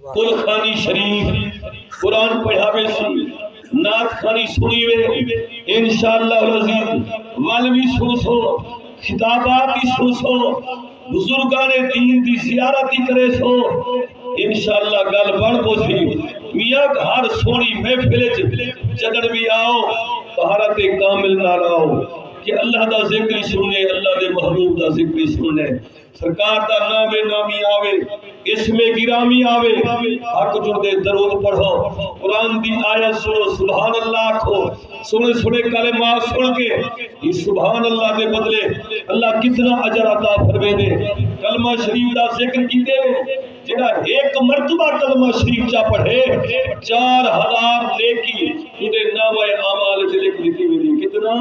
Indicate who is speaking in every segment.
Speaker 1: کل خانی شریف قرآن پڑھاوے سی نعت خانی سنی وے انشاءاللہ العزیز والوی سن سو خطابات ہی سن سو بزرگان دین دی زیارتی کرے سو انشاءاللہ گل بڑھ بو سی میاں ہر سونی محفل جدڑ بھی آؤ طہارت کامل نہ لاؤ کہ اللہ دا ذکر سننے اللہ دے محبوب دا ذکر سننے سرکار دا نام نامی آوے اسم گرامی آوے حق جو دے درود پڑھو قرآن دی آیت سنو سبحان اللہ کھو سنے کلمات سن کے یہ سبحان اللہ دے بدلے اللہ کتنا اجر عطا فرمے دے کلمہ شریف دا ذکر کیتے ہوئے جڑا ایک مرتبہ کلمہ شریف چا پڑھے 4000 نیکی انہیں نام اعمال سے لکھ دیتی ہوئی کتنا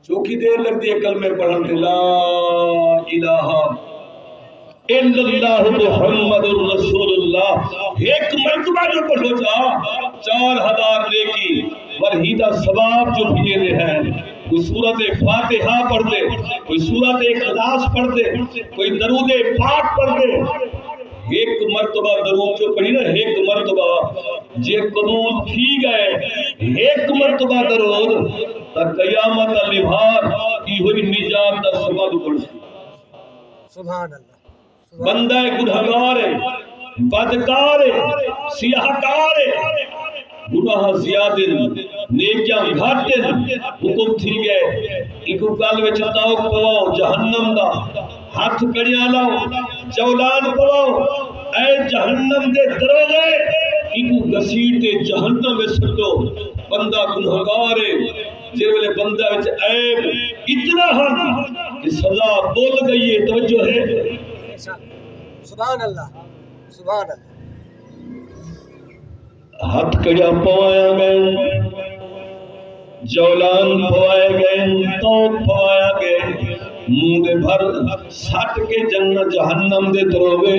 Speaker 1: چوکی دیر لگتی ہے کلمہ پڑھنے لا الہ الا اللہ محمد رسول اللہ ایک مرتبہ جو پڑھو جا 4000 نیکی ورہیدہ ثواب جو بھیجے دے ہیں کوئی سورت فاتحہ پڑھ دے کوئی سورت اخلاص پڑھ دے کوئی درود پاک پڑھ دے ایک مرتبہ درود جو پڑھی نا ایک مرتبہ جے قبول تھی گئے ایک مرتبہ درود تا قیامت البھار کی ہوئی نجات دا سبب پڑھ
Speaker 2: سبحان اللہ
Speaker 1: بندہ گنہگار ہے بدکار ہے سیاہکار ہے گناہ زیادہ نیکیاں گھٹ حکم تھی گئے ایکو کال وچ توق پواؤ جہنم دا ہاتھ کڑیاں لاؤ چولان پواؤ اے جہنم دے دروغے ایکو گسیٹ دے جہنم میں سٹو بندہ گنہگار ہے جن والے بندہ وچ عیب اتنا ہن کہ سزا بول گئی ہے توجہ ہے
Speaker 2: سبحان اللہ سبحان اللہ
Speaker 1: ہاتھ کڑیا پوایا گئے جولان پوائے گئے توق پوایا گئے منہ دے بھر سٹ کے جنت جہنم دے دروگے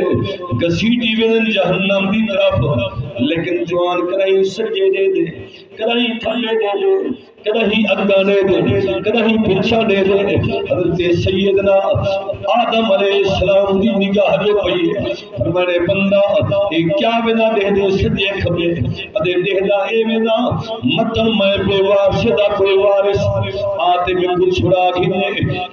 Speaker 1: گسیٹی ویدن جہنم دی طرف لیکن جوان کرائی سجے دے دے کرائی تھلے دے دے کدہیں اگانے دے کدہیں پچھا دے دے حضرت سیدنا آدم علیہ السلام دی نگاہ جو پئی ہے فرمانے بندہ اے کیا بنا دے دے سدے کھبے ادے دے دا اے بنا متن میں بے وارث کوئی وارث آتے میں کچھ چھڑا گھنے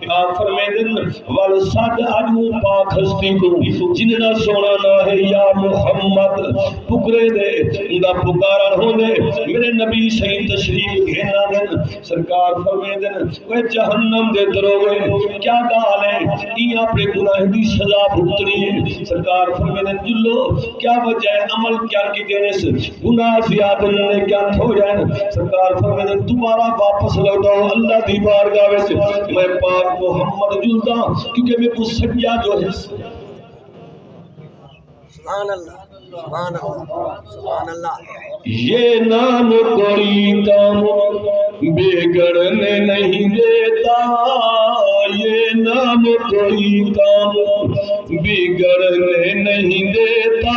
Speaker 1: آ فرمیدن وال صد اجو پاک ہستی کو جننا سونا نہ ہے یا محمد پکرے دے اندا پکارا ہو دے میرے نبی صحیح تشریف گھینا سرکار فرمیدن وہ جہنم دے دروگے کیا گال ہے یہ اپنے گناہ دی سزا بھگتنی ہے سرکار فرمیدن جلو کیا وجہ ہے عمل کیا کی دینے سے گناہ زیادہ نے کیا ہو جائے سرکار فرمیدن دوبارہ واپس لوٹاؤ اللہ دی بارگاہ وچ میں پاک محمد جلدا کیونکہ میں کو سجا جو ہے
Speaker 2: سبحان اللہ سبحان اللہ سبحان اللہ
Speaker 1: یہ نام کوئی کام بگڑنے نہیں دیتا یہ نام کوئی کام بگڑنے نہیں دیتا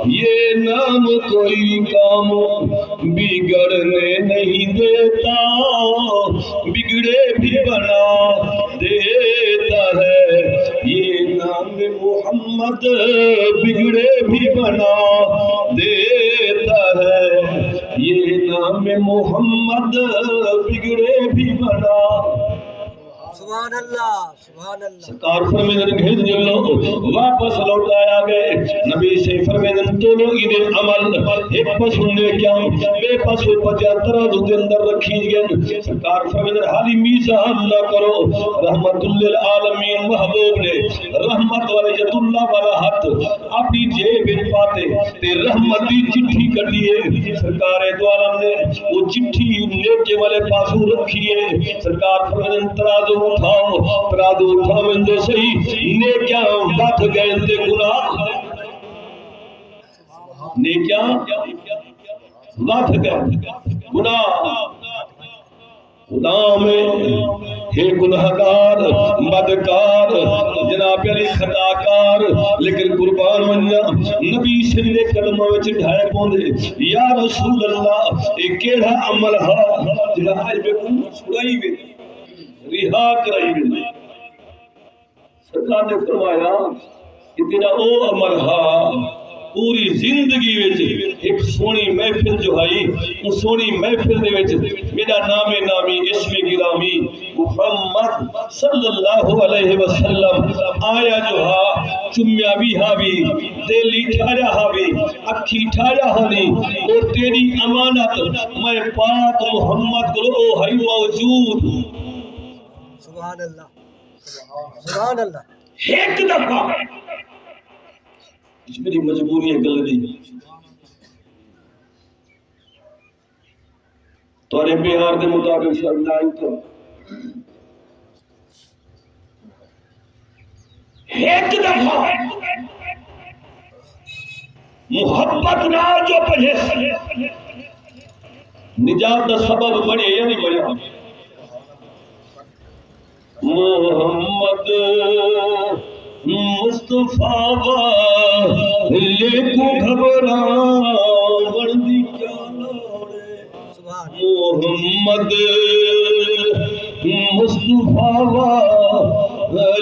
Speaker 1: یہ نام کوئی کام بگڑنے نہیں دیتا بگڑے بھی بنا دیتا ہے یہ نام محمد بگڑے بھی بنا دیتا ہے یہ نام محمد بگڑے بھی بنا
Speaker 2: سبحان اللہ سبحان اللہ
Speaker 1: سرکار فرمیدن گھر جلو واپس لوٹایا گئے نبی سے فرمیدن تو لوگ انہیں عمل ایک پسو نے کیا بے پسو پجا ترازو کے اندر رکھی گئے سرکار فرمیدن حالی میزان نہ کرو رحمت للعالمین محبوب نے رحمت ولیت اللہ والا ہاتھ اپنی جیب پاتے تے رحمت دی چٹھی کٹیے سرکار دو عالم نے وہ چٹھی نیچے والے پاسو رکھی ہے سرکار فرمیدن ترازو اٹھاؤ ترازو اٹھاؤ من جو صحیح نیکیاں بات گئے تے گناہ نیکیاں بات گئے گناہ خدا میں ہے گناہگار بدکار جناب علی خطاکار لیکن قربان منیا نبی سے نے کلمہ وچ ڈھائے پوندے یا رسول اللہ اے کیڑا عمل ہے جڑا اج بے کو چھڑائی وے رہا کرائی وے سرکار نے فرمایا کہ تیرا او عمل ہا پوری زندگی وچ ایک سونی محفل جو ہے اس سونی محفل دے وچ میرا نام نامی اسم گرامی محمد صلی اللہ علیہ وسلم آیا جو ہا چمیا بھی ہا بھی دلی ٹھاریا ہا بھی اکھی ٹھاریا ہا نہیں اور تیری امانت میں پاک محمد کو ہے موجود
Speaker 2: سبحان اللہ سبحان اللہ
Speaker 1: ایک دفعہ اس میری مجبوری ہے گل دی تورے بہار دے مطابق شرم آئی تو ایک دفعہ محبت نہ جو پڑھے نجات دا سبب بڑے یا نہیں بڑھا محمد مصطفیٰ لے کو گھبرا وردی کیا لوڑے محمد مصطفیٰ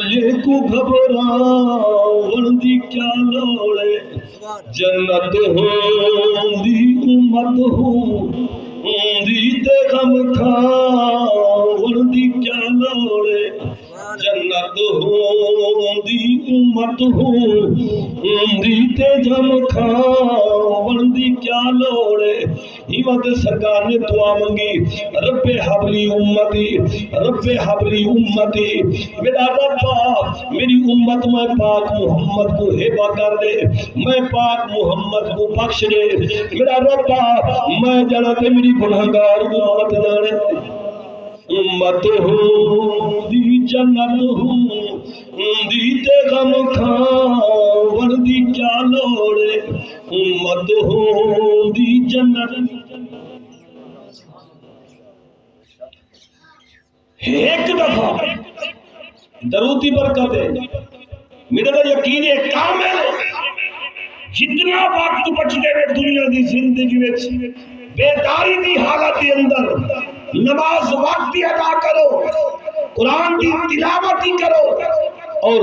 Speaker 1: لے کو گھبرا وردی کیا لوڑے جنت ہو دی امت ہو دی تے غم کھا وردی کیا لوڑے جنت ہو دی امت ہو دی تے جم کھا وردی کیا لوڑے ہمت سرکار نے دعا منگی رب حبلی امتی رب حبلی امتی میرا ربا میری امت میں پاک محمد کو ہبا کر دے میں پاک محمد کو بخش دے میرا ربا میں جانا تے میری گنہگار امت جانے امت ہو دی جنت ہو دی تے غم کھا وردی کیا لوڑے امت ہو دی جنت ایک دفعہ درودی برکت ہے میرا تو یقین ہے کامل جتنا وقت بچتے ہوئے دنیا دی زندگی میں بیداری دی حالت کے اندر نماز وقت ادا کرو قرآن کی تلاوت کرو اور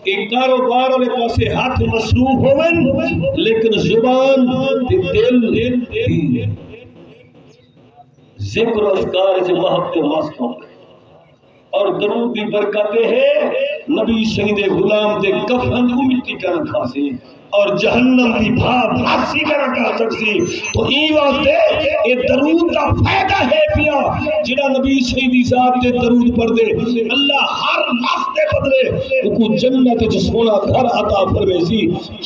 Speaker 1: ایک کاروبار والے پاسے ہاتھ مصروف ہوئے لیکن زبان دل ذکر و اذکار سے محبت مست ہوں اور درود کی برکتیں ہیں نبی شہید غلام دے کفن کو مٹی کا رکھا سی اور جہنم کی بھاپ ہاسی کا رکھا سکسی تو ای واسطے یہ درود کا فائدہ ہے پیا جنہا نبی شہیدی ذات دے درود پر دے اللہ ہر لفظ دے بدلے کو جنت جو سونا گھر عطا فرمیسی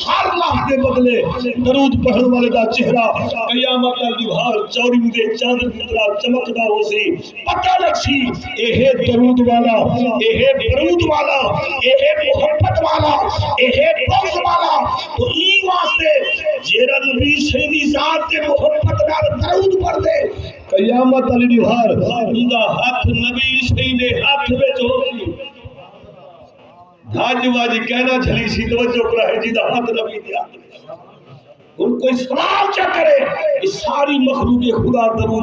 Speaker 1: ہر لفظ دے بدلے درود پڑھن والے دا چہرہ قیامت کا دیوار چوری دے چاند کی طرح چمکدا ہو سی پتہ لگ سی اے ہے درود والا اے ہے درود والا اے ہے محبت والا اے ہے بغض والا تو ای واسطے جیرا نبی شہیدی ذات کے محبت نال درود پڑھ دے قیامت علی دیوار اوندا ہاتھ نبی شہید ہاتھ وچ ہو سی دھاج واجی کہنا چلی سی توجہ کرا ہے جی دا ہاتھ نبی دے ہاتھ ان کوئی سوال چا کرے اس ساری مخلوق خدا درود